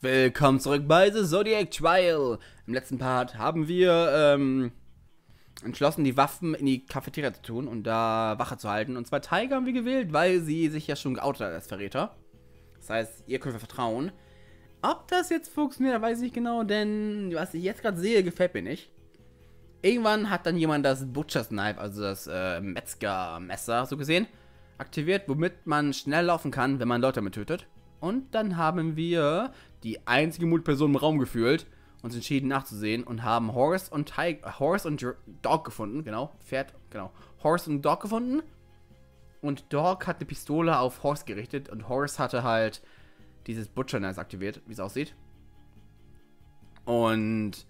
Willkommen zurück bei The Zodiac Trial. Im letzten Part haben wir entschlossen, die Waffen in die Cafeteria zu tun und da Wache zu halten. Und zwar Tiger haben wir gewählt, weil sie sich ja schon geoutet hat als Verräter. Das heißt, ihr könnt wir vertrauen. Ob das jetzt funktioniert, weiß ich nicht genau, denn was ich jetzt gerade sehe, gefällt mir nicht. Irgendwann hat dann jemand das Butcher's Knife, also das Metzgermesser, so gesehen, aktiviert, womit man schnell laufen kann, wenn man Leute damit tötet. Und dann haben wir die einzige Mutperson im Raum gefühlt, uns entschieden nachzusehen und haben Horse und Dog gefunden, genau, Pferd, genau, Horse und Dog gefunden. Und Dog hat eine Pistole auf Horse gerichtet und Horse hatte halt dieses Butcher Knife aktiviert, wie es aussieht. Und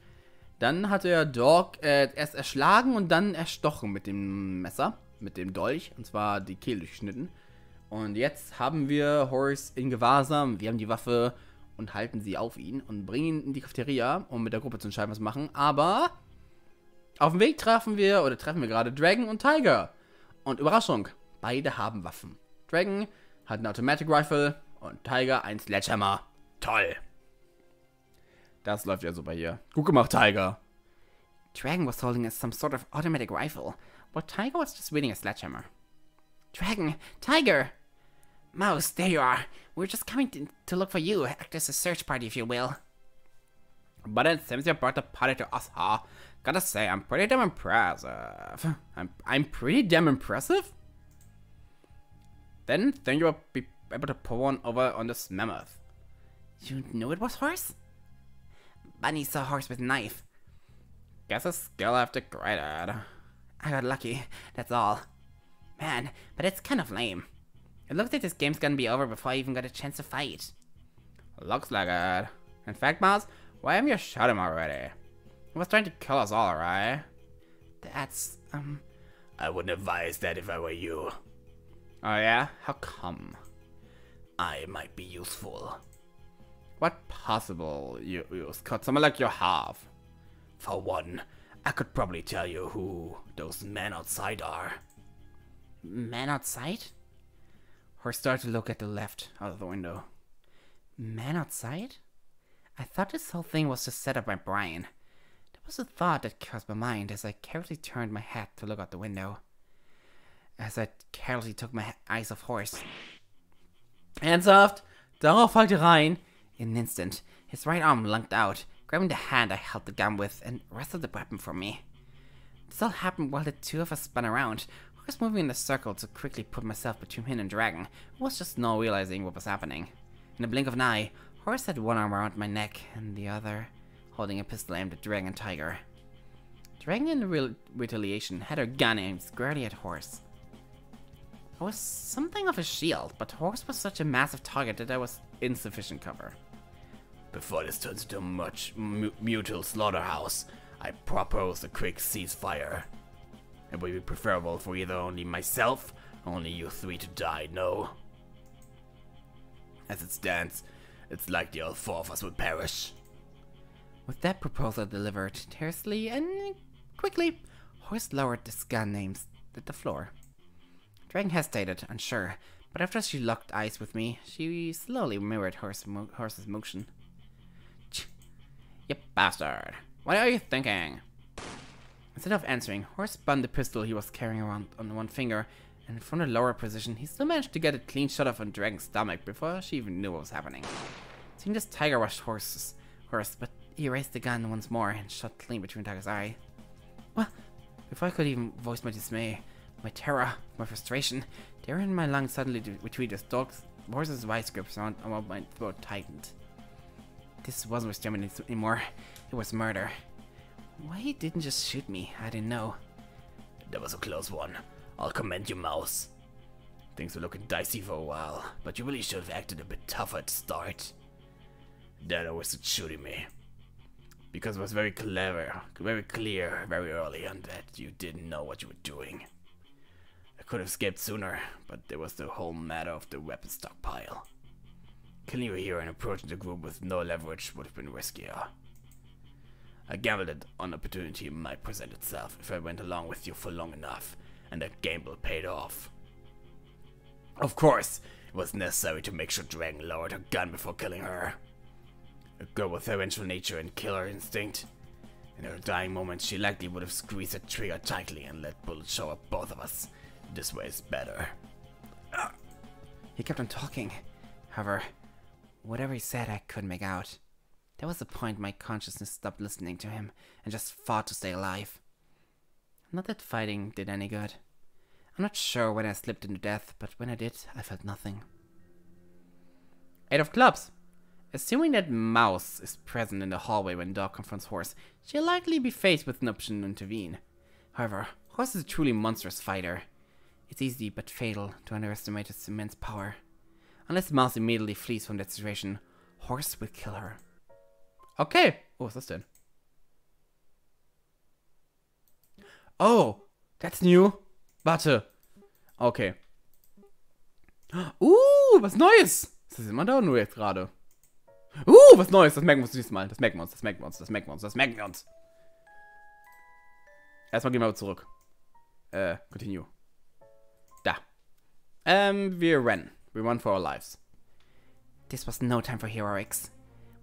dann hat er Dog erst erschlagen und dann erstochen mit dem Messer, mit dem Dolch, und zwar die Kehle durchgeschnitten. Und jetzt haben wir Horse in Gewahrsam, wir haben die Waffe und halten sie auf ihn und bringen ihn in die Cafeteria, um mit der Gruppe zu entscheiden, was wir machen. Aber auf dem Weg treffen wir gerade Dragon und Tiger. Und Überraschung, beide haben Waffen. Dragon hat eine Automatic Rifle und Tiger ein Sledgehammer. Toll. Das läuft ja super hier. Gut gemacht, Tiger. Dragon was holding some sort of automatic rifle, but Tiger was just wielding a sledgehammer. Dragon! Tiger! Mouse, there you are. We're just coming to look for you. Act as a search party, if you will. But it seems you brought the party to us, huh? Gotta say, I'm pretty damn impressive. I'm pretty damn impressive? Then you'll be able to pull one over on this mammoth. You knew it was Horse? Bunny saw Horse with knife. Guess a skill I have to grade at. I got lucky, that's all. Man, but it's kind of lame. It looks like this game's gonna be over before I even got a chance to fight. Looks like it. In fact, Miles, why haven't you shot him already? He was trying to kill us all, right? That's, I wouldn't advise that if I were you. Oh yeah? How come? I might be useful. What possible use could someone like you have? For one, I could probably tell you who those men outside are. Men outside? Horse started to look at the left out of the window. Man outside? I thought this whole thing was just set up by Brian. There was a thought that crossed my mind as I carefully turned my head to look out the window. As I carefully took my eyes off Horse. Ernsthaft? Darauf fallt ihr rein? In an instant, his right arm lunged out, grabbing the hand I held the gun with and wrestled the weapon from me. This all happened while the two of us spun around. I was moving in a circle to quickly put myself between him and Dragon, who was just now realizing what was happening. In a blink of an eye, Horse had one arm around my neck and the other holding a pistol aimed at Dragon and Tiger. Dragon, in retaliation, had her gun aimed squarely at Horse. I was something of a shield, but Horse was such a massive target that there was insufficient cover. Before this turns into a much mutual slaughterhouse, I propose a quick ceasefire. It would be preferable for either only myself or only you three to die, no? As it stands, it's likely all four of us will perish. With that proposal delivered tersely and quickly, Horse lowered his gun aims at the floor. Dragon hesitated, unsure, but after she locked eyes with me, she slowly mirrored Horse's motion. You bastard! What are you thinking? Instead of answering, Horse spun the pistol he was carrying around on one finger, and from the lower position, he still managed to get a clean shot off on Dragon's stomach before she even knew what was happening. It seemed as Tiger rushed Horse, but he raised the gun once more and shot clean between Tiger's eye. Well, before I could even voice my dismay, my terror, my frustration, the air in my lungs suddenly retreated as Horse's vice grip around my throat tightened. This wasn't extermination anymore, it was murder. Why he didn't just shoot me, I didn't know. That was a close one. I'll commend you, Mouse. Things were looking dicey for a while, but you really should have acted a bit tougher at the start. That always shooting me. Because it was very clear very early on that you didn't know what you were doing. I could have escaped sooner, but there was the whole matter of the weapon stockpile. Killing you here and approaching the group with no leverage would have been riskier. I gambled that an opportunity might present itself if I went along with you for long enough, and that gamble paid off. Of course, it was necessary to make sure Dragon lowered her gun before killing her. A girl with her vengeful nature and killer instinct. In her dying moments, she likely would have squeezed the trigger tightly and let bullets show up both of us. This way is better. He kept on talking. However, whatever he said, I couldn't make out. That was the point my consciousness stopped listening to him and just fought to stay alive. Not that fighting did any good. I'm not sure when I slipped into death, but when I did, I felt nothing. 8 of clubs. Assuming that Mouse is present in the hallway when Dog confronts Horse, she'll likely be faced with an option to intervene. However, Horse is a truly monstrous fighter. It's easy but fatal to underestimate his immense power. Unless Mouse immediately flees from that situation, Horse will kill her. Okay. Oh, was das denn? Oh, that's new. Warte. Okay. Was Neues. Ist das immer da nur jetzt gerade? Was Neues. Das merken wir uns diesmal. Das merken wir uns, das merken wir uns, das merken wir uns, das merken wir uns. Erstmal gehen wir zurück. Continue. Da. Wir rennen. We run for our lives. This was no time for heroics.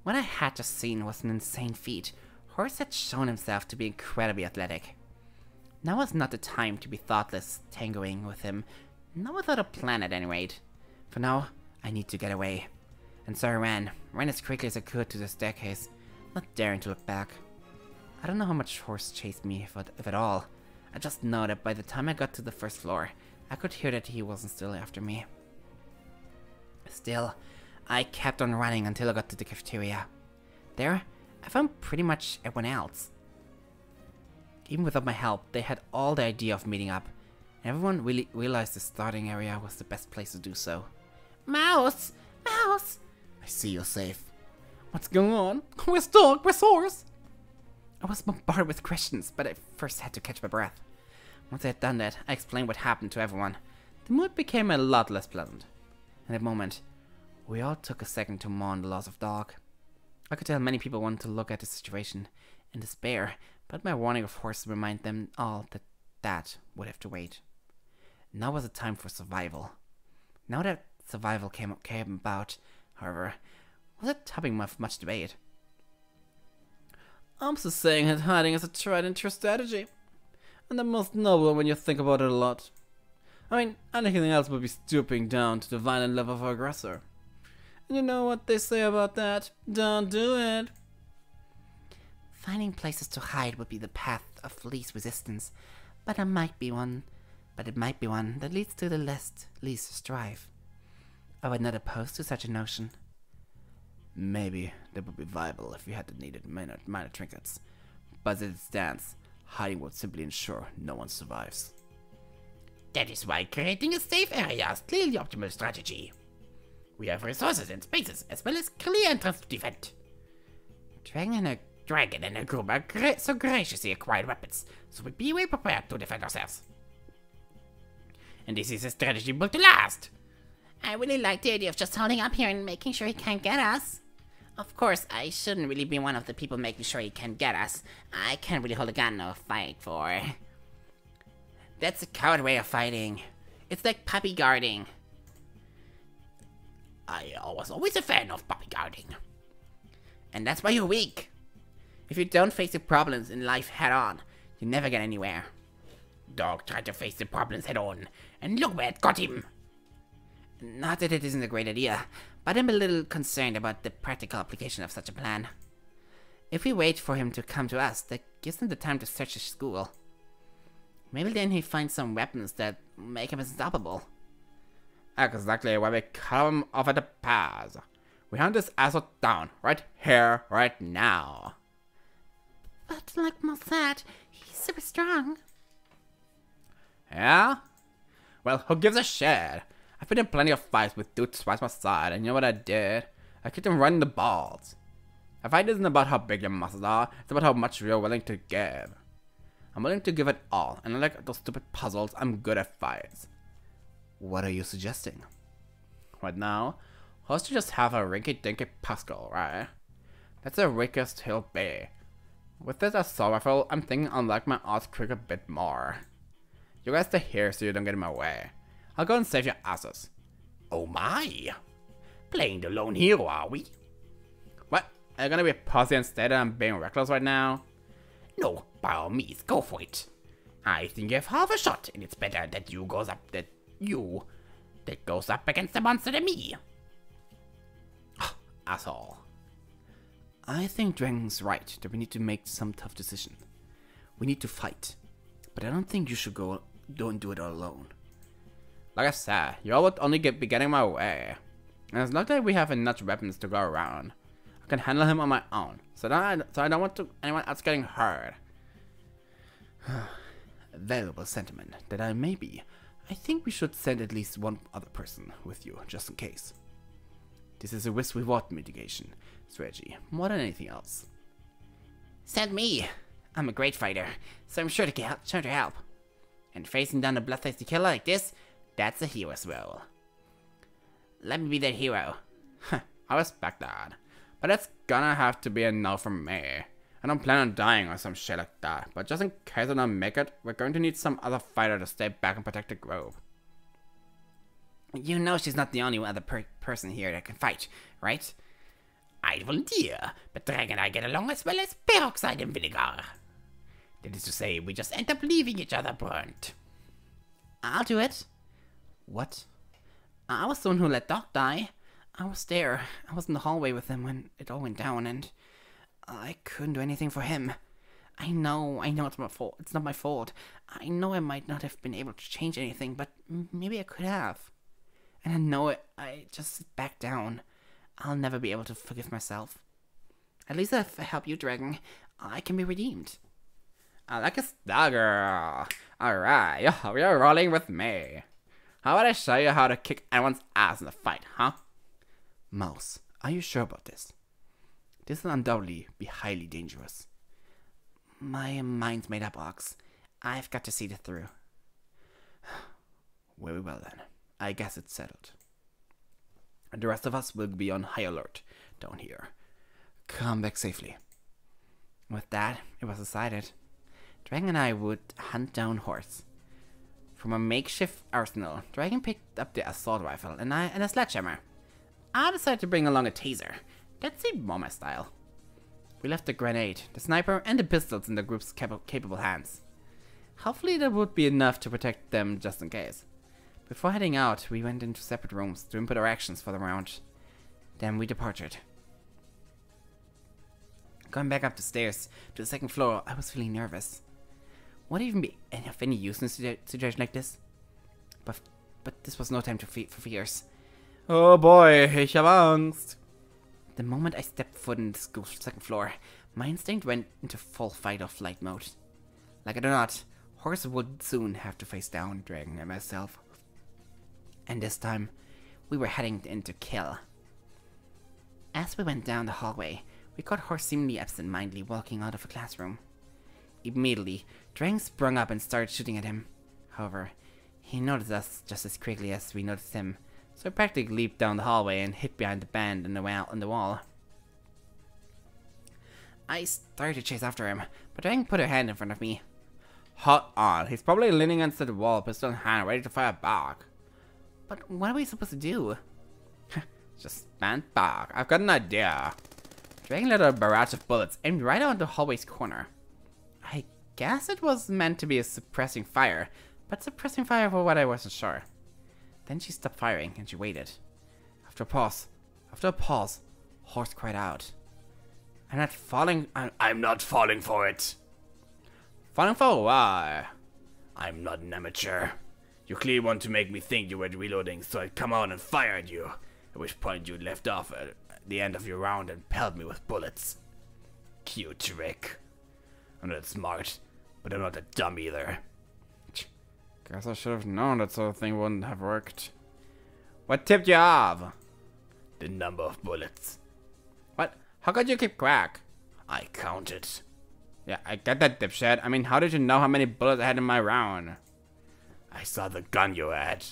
What I had just seen was an insane feat. Horse had shown himself to be incredibly athletic. Now was not the time to be thoughtless, tangoing with him. Not without a plan at any rate. For now, I need to get away. And so I ran as quickly as I could to the staircase, not daring to look back. I don't know how much Horse chased me, if at all. I just know that by the time I got to the first floor, I could hear that he wasn't still after me. Still, I kept on running until I got to the cafeteria. There, I found pretty much everyone else. Even without my help, they had all the idea of meeting up, and everyone really realized the starting area was the best place to do so. Mouse! Mouse! I see you're safe. What's going on? Where's Dog? Where's Horse? I was bombarded with questions, but I first had to catch my breath. Once I had done that, I explained what happened to everyone. The mood became a lot less pleasant. In that moment, we all took a second to mourn the loss of Dog. I could tell many people wanted to look at the situation in despair, but my warning of Horse reminded them all that that would have to wait. Now was the time for survival. Now that survival came about, however, was a topic of much debate. I'm just saying that hiding is a tried and true strategy, and the most noble when you think about it a lot. I mean, anything else would be stooping down to the violent level of our aggressor. And you know what they say about that? Don't do it. Finding places to hide would be the path of least resistance, but it might be one that leads to the least strife. I would not oppose to such a notion. Maybe that would be viable if we had the needed minor trinkets, but as it stands, hiding would simply ensure no one survives. That is why creating a safe area is clearly the optimal strategy. We have resources and spaces, as well as clear entrance to defend. Dragon and a group are so graciously acquired weapons, so we'd be well prepared to defend ourselves. And this is a strategy built to last. I really like the idea of just holding up here and making sure he can't get us. Of course, I shouldn't really be one of the people making sure he can't get us. I can't really hold a gun or fight for. That's a coward way of fighting. It's like puppy guarding. I was always a fan of puppy guarding. And that's why you're weak. If you don't face the problems in life head on, you never get anywhere. Dog tried to face the problems head on, and look where it got him. Not that it isn't a great idea, but I'm a little concerned about the practical application of such a plan. If we wait for him to come to us, that gives him the time to search his school. Maybe then he finds some weapons that make him unstoppable. Exactly why we come over the pass. We hunt this asshole down, right here, right now. But like Mo said, he's super strong. Yeah? Well, who gives a shit? I've been in plenty of fights with dudes twice my side, and you know what I did? I kicked him right in the balls. A fight isn't about how big your muscles are, it's about how much you're willing to give. I'm willing to give it all, and unlike those stupid puzzles, I'm good at fights. What are you suggesting? Right now, Host just have a rinky-dinky Pascal, right? That's the weakest he'll be. With this assault rifle, I'm thinking I'll like my odds quick a bit more. You guys stay here so you don't get in my way. I'll go and save your asses. Oh my! Playing the lone hero, are we? What? Are you gonna be a pussy instead and I'm being reckless right now? No, by all means, go for it. I think you have half a shot, and it's better that you goes up against the monster than me. Asshole. I think Dragon's right that we need to make some tough decision. We need to fight. But I don't think you should don't do it all alone. Like I said, you all would only be getting my way. And it's not that we have enough weapons to go around. I can handle him on my own. So I don't want anyone else getting hurt. Valuable sentiment that I may be. I think we should send at least one other person with you, just in case. This is a risk-reward mitigation strategy, more than anything else. Send me. I'm a great fighter, so I'm sure to help. And facing down a bloodthirsty killer like this, that's a hero's role. Let me be that hero. I respect that. But it's gonna have to be a no from me. I don't plan on dying or some shit like that, but just in case I don't make it, we're going to need some other fighter to stay back and protect the grove. You know she's not the only other person here that can fight, right? I'd volunteer, but Dragon and I get along as well as peroxide and vinegar. That is to say, we just end up leaving each other burnt. I'll do it. What? I was the one who let Doc die. I was there. I was in the hallway with him when it all went down, and I couldn't do anything for him. I know it's my fault. It's not my fault. I know I might not have been able to change anything, but maybe I could have. And I know it. I just sit back down. I'll never be able to forgive myself. At least if I help you, Dragon, I can be redeemed. I like a star girl. Alright, you're rolling with me. How about I show you how to kick anyone's ass in a fight, huh? Mouse, are you sure about this? This will undoubtedly be highly dangerous. My mind's made up, Ox. I've got to see it through. Very well then. I guess it's settled. And the rest of us will be on high alert down here. Come back safely. With that, it was decided. Dragon and I would hunt down Horse. From a makeshift arsenal, Dragon picked up the assault rifle and a sledgehammer. I decided to bring along a taser. That seemed more my style. We left the grenade, the sniper, and the pistols in the group's capable hands. Hopefully that would be enough to protect them just in case. Before heading out, we went into separate rooms to input our actions for the round. Then we departed. Going back up the stairs to the second floor, I was feeling nervous. Would it even be of any use in a situation like this? But this was no time for fears. Oh boy, ich habe Angst. The moment I stepped foot in the school's second floor, my instinct went into full fight or flight mode. Like it or not, Horse would soon have to face down Dragon and myself. And this time, we were heading in to kill. As we went down the hallway, we caught Horse seemingly absent-mindedly walking out of a classroom. Immediately, Dragon sprung up and started shooting at him. However, he noticed us just as quickly as we noticed him, so he practically leaped down the hallway and hid behind the band in the wall. I started to chase after him, but Dragon put her hand in front of me. Hold on, he's probably leaning against the wall, pistol in hand, ready to fire back. But what are we supposed to do? Just stand back. I've got an idea. Dragon let out a barrage of bullets aimed right out the hallway's corner. I guess it was meant to be a suppressing fire, but suppressing fire for what I wasn't sure. Then she stopped firing and she waited. After a pause, Horse cried out. I'm not falling for it. Falling for what? I'm not an amateur. You clearly want to make me think you were reloading, so I'd come out and fire at you. At which point you'd left off at the end of your round and pelled me with bullets. Cute trick. I'm not smart, but I'm not that dumb either. Guess I should have known that sort of thing wouldn't have worked. What tipped you off? The number of bullets. What? How could you keep track? I counted. Yeah, I get that, dipshit. I mean, how did you know how many bullets I had in my round? I saw the gun you had.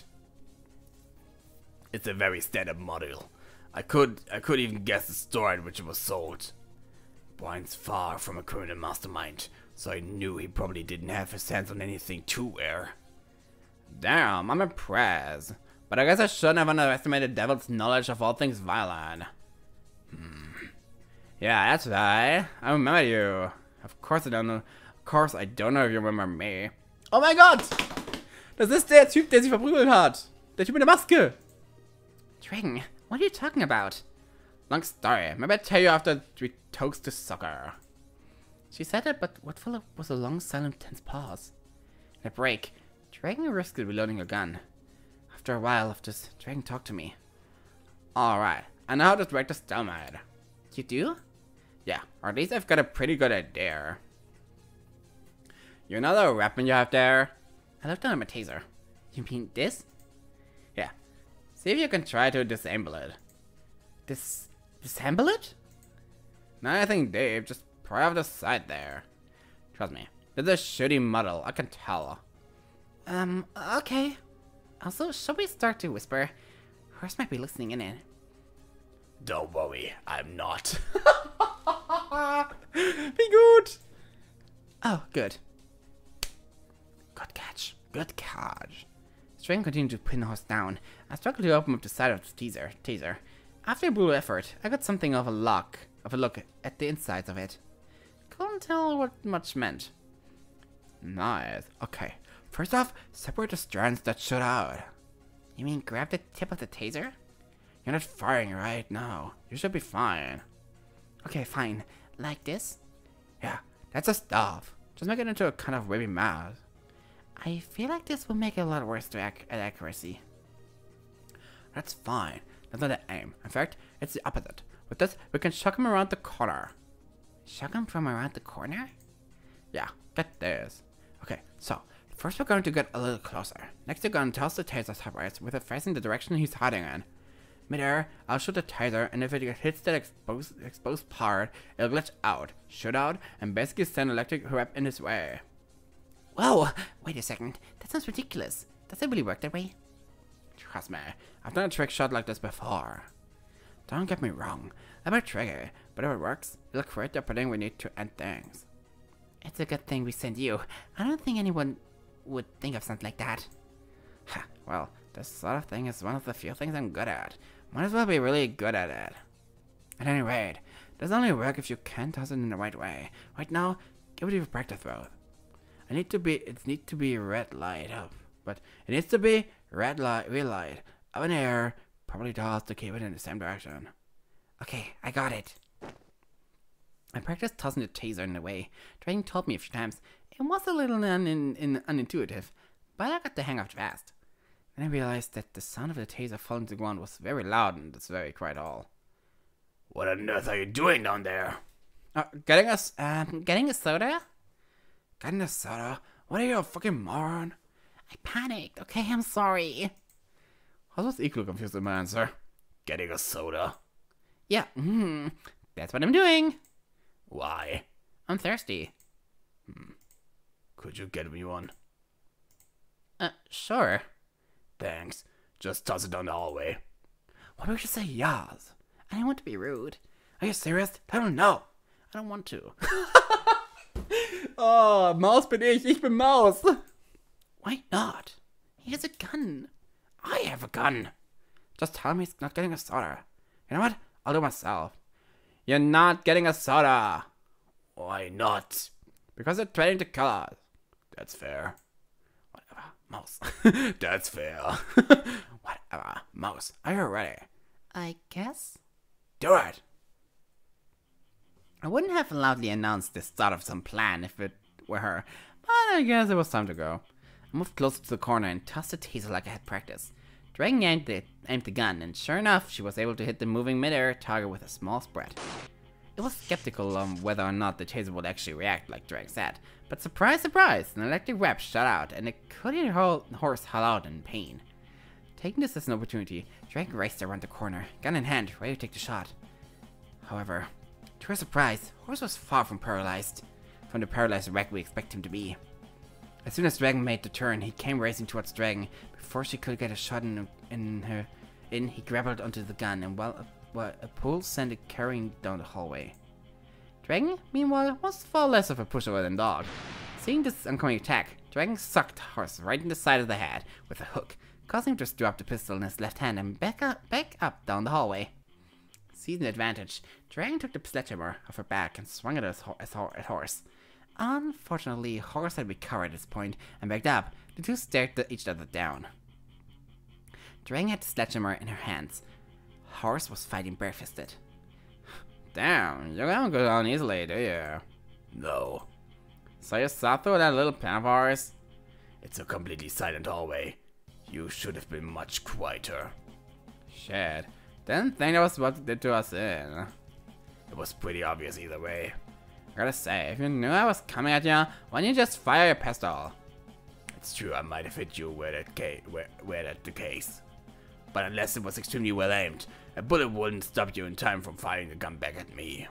It's a very standard model. I could even guess the store at which it was sold. Brian's far from a criminal mastermind, so I knew he probably didn't have his hands on anything too rare. Damn, I'm impressed. But I guess I shouldn't have underestimated Devil's knowledge of all things violent. Yeah, that's right. I remember you. Of course I don't know. Of course I don't know if you remember me. Oh mein Gott! Das ist der Typ, der sie verprügelt hat. Der Typ mit der Maske. Dragon, what are you talking about? Long story. Maybe I'll tell you after we toast the soccer. She said it, but what followed was a long, silent, tense pause. In a break, Dragon risked reloading her gun. After a while of this, Dragon talked to me. Alright, I know how to direct a stalemate. You do? Yeah, or at least I've got a pretty good idea. You know the weapon you have there? I looked down at my taser. You mean this? Yeah. See if you can try to disassemble it. Disassemble it? Nothing, Dave. Just pry off the side there. Trust me. It's a shitty model. I can tell. Okay. Also, shall we start to whisper? Horse might be listening in. Don't worry, I'm not. Wie gut. Oh, good. Good catch. Good catch. Dragon continued to pin the horse down. I struggled to open up the side of the taser. After a brutal effort, I got something of a look at the insides of it. Couldn't tell what much meant. Nice. Okay. First off, separate the strands that shoot out. You mean grab the tip of the taser? You're not firing right now. You should be fine. Okay, fine. Like this? Yeah, that's a stuff. Just make it into a kind of wavy mass. I feel like this will make it a lot worse at accuracy. That's fine. That's not the aim. In fact, it's the opposite. With this, we can shock him around the corner. Shock him from around the corner? Yeah, get this. Okay, so, first we're going to get a little closer. Next, you're going to toss the taser sideways with it facing the direction he's hiding in. Mid-air, I'll shoot the taser, and if it hits that exposed part, it'll glitch out, shoot out, and basically send electric wrap in his way. Whoa! Wait a second. That sounds ridiculous. Does it really work that way? Trust me, I've done a trick shot like this before. Don't get me wrong, a bit tricky, but if it works, it'll create the opening we need to end things. It's a good thing we sent you. I don't think anyone would think of something like that. Well, this sort of thing is one of the few things I'm good at. Might as well be really good at it. At any rate, does only work if you can toss it in the right way. Right now, give it a practice throw. It needs to be red light up, but it needs to be red light, real light, up in the air, probably tossed to keep it in the same direction. Okay, I got it. I practiced tossing the taser in the way. Dragon told me a few times. It was a little unintuitive, but I got the hang of it fast. Then I realized that the sound of the taser falling to the ground was very loud and it's very quiet all. What on earth are you doing down there? Getting a soda? Getting a soda? What are you, a fucking moron? I panicked, okay, I'm sorry. I was equally confused with my answer. Getting a soda? Yeah, that's what I'm doing. Why? I'm thirsty. Could you get me one? Sure. Thanks. Just toss it down the hallway. Why don't you say yes? I don't want to be rude. Are you serious? Tell him no. I don't want to. Oh, Maus bin ich bin Maus. Why not? He has a gun. I have a gun. Just tell me he's not getting a soda. You know what? I'll do it myself. You're not getting a soda. Why not? Because they're trading to colors. That's fair. Whatever, Mouse. That's fair. Whatever, Mouse. Are you ready? I guess. Do it. I wouldn't have loudly announced the start of some plan if it were her, but I guess it was time to go. I moved closer to the corner and tossed the taser like I had practiced. Dragon aimed the gun, and sure enough, she was able to hit the moving mid-air target with a small spread. It was skeptical on whether or not the taser would actually react like Dragon said, but surprise, surprise, an electric web shot out, and the could horse howl out in pain. Taking this as an opportunity, Dragon raced around the corner, gun in hand, ready to take the shot. However, to her surprise, Horse was far from the paralyzed wreck we expect him to be. As soon as Dragon made the turn, he came racing towards Dragon. Before she could get a shot he grappled onto the gun, and while a pull sent it carrying down the hallway. Dragon, meanwhile, was far less of a pushover than Dog. Seeing this oncoming attack, Dragon sucked Horse right in the side of the head with a hook, causing him to drop the pistol in his left hand and back up down the hallway. Seizing the advantage, Dragon took the sledgehammer off her back and swung it at Horse. Unfortunately, Horse had recovered at this point and backed up. The two stared each other down. Dragon had the sledgehammer in her hands. Horse was fighting barefisted. Damn, you don't go down easily, do you? No. So you saw through that little plan of ours? It's a completely silent hallway. You should have been much quieter. Shit. Didn't think that was what it did to us in. It was pretty obvious either way. I gotta say, if you knew I was coming at you, why didn't you just fire your pistol? It's true I might have hit you where that's the case. But unless it was extremely well aimed, a bullet wouldn't stop you in time from firing the gun back at me.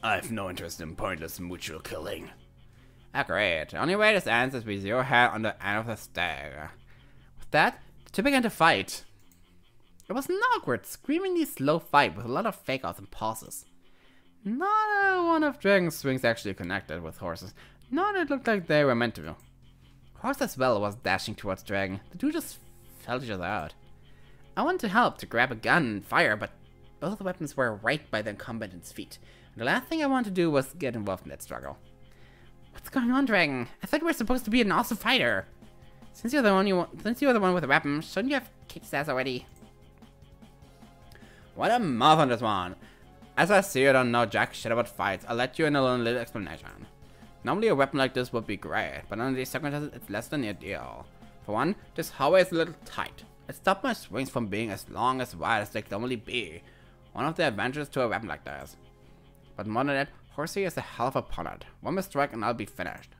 I have no interest in pointless mutual killing. Great. The only way this ends is with your head on the end of the stag. With that, the two began to fight. It was an awkward, screamingly slow fight with a lot of fake-outs and pauses. Not one of Dragon's swings actually connected with Horse's. None it looked like they were meant to. Horse as well was dashing towards Dragon. The two just felt each other out. I wanted to help, to grab a gun and fire, but both weapons were right by the combatant's feet. And the last thing I wanted to do was get involved in that struggle. What's going on, Dragon? I thought you were supposed to be an awesome fighter. Since you're the one with a weapon, shouldn't you have kicked his ass already? What a mouth on this one. As I see you don't know jack shit about fights, I'll let you in a little explanation. Normally a weapon like this would be great, but under these circumstances it's less than ideal. For one, this hallway is a little tight. It stopped my swings from being as long as wide as they could normally be. One of the advantages to a weapon like this. But more than that, Horsey is a hell of a opponent. One misstrike and I'll be finished.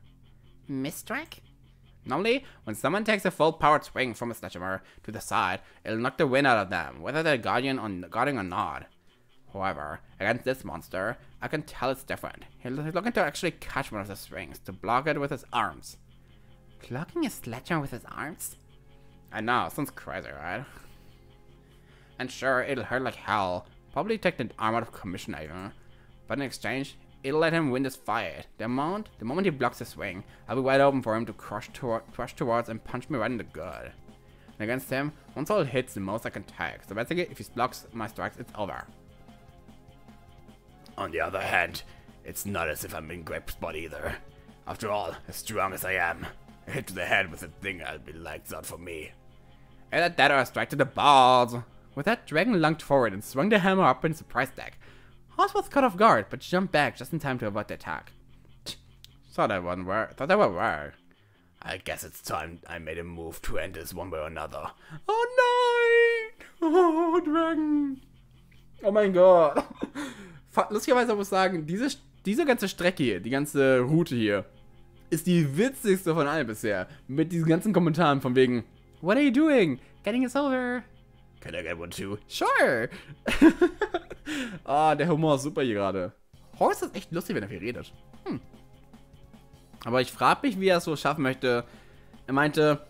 Misstrike? Normally, when someone takes a full-powered swing from a sledgehammer to the side, it'll knock the wind out of them, whether they're guarding or not. However, against this monster, I can tell it's different. He's looking to actually catch one of the swings, to block it with his arms. Blocking a sledgehammer with his arms? I know, sounds crazy, right? And sure, it'll hurt like hell. Probably take the arm out of commission even. But in exchange, it'll let him win this fight. The moment he blocks the swing, I'll be wide open for him to crush towards and punch me right in the gut. And against him, one solid hit's the most I can take. So basically, if he blocks my strikes, it's over. On the other hand, it's not as if I'm in great spot either. After all, as strong as I am, a hit to the head with a thing I'll be lights out for me. Either that or a strike to the balls. With that, Dragon lunged forward and swung the hammer up in a surprise attack. Horse was caught off guard, but jumped back just in time to avoid the attack. Thought that would work. I guess it's time I made a move to end this one way or another. Oh nein! Oh, Dragon! Oh mein Gott! Lustigerweise muss ich sagen, diese ganze Strecke hier, die ganze Route hier, ist die witzigste von allen bisher. Mit diesen ganzen Kommentaren von wegen, what are you doing? Getting us over. Can I get one too? Sure! Ah, der Humor ist super hier gerade. Horst ist echt lustig, wenn er viel redet. Aber ich frage mich, wie er es so schaffen möchte. Er meinte,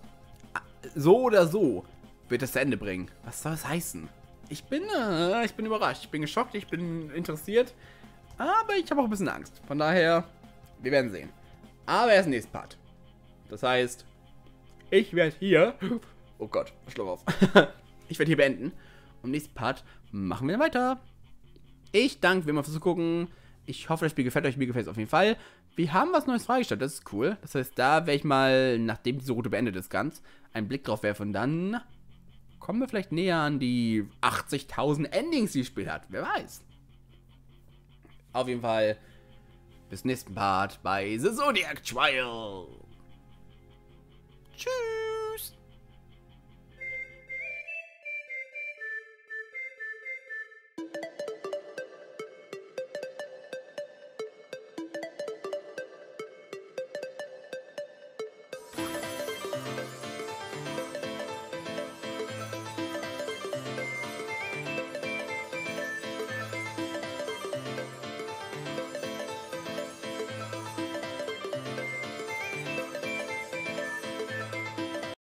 so oder so wird es zu Ende bringen. Was soll das heißen? Ich bin überrascht. Ich bin geschockt, ich bin interessiert. Aber ich habe auch ein bisschen Angst. Von daher, wir werden sehen. Aber erst im nächsten Part. Das heißt, ich werde hier... Oh Gott, schluck auf. Ich werde hier beenden. Und im nächsten Part machen wir weiter. Ich danke wie immer fürs Zugucken. Ich hoffe, das Spiel gefällt euch. Mir gefällt es auf jeden Fall. Wir haben was Neues freigestellt. Das ist cool. Das heißt, da werde ich mal, nachdem diese Route beendet ist, einen Blick drauf werfen. Und dann kommen wir vielleicht näher an die 80.000 Endings, die das Spiel hat. Wer weiß. Auf jeden Fall. Bis nächsten Part bei The Zodiac Trial. Tschüss.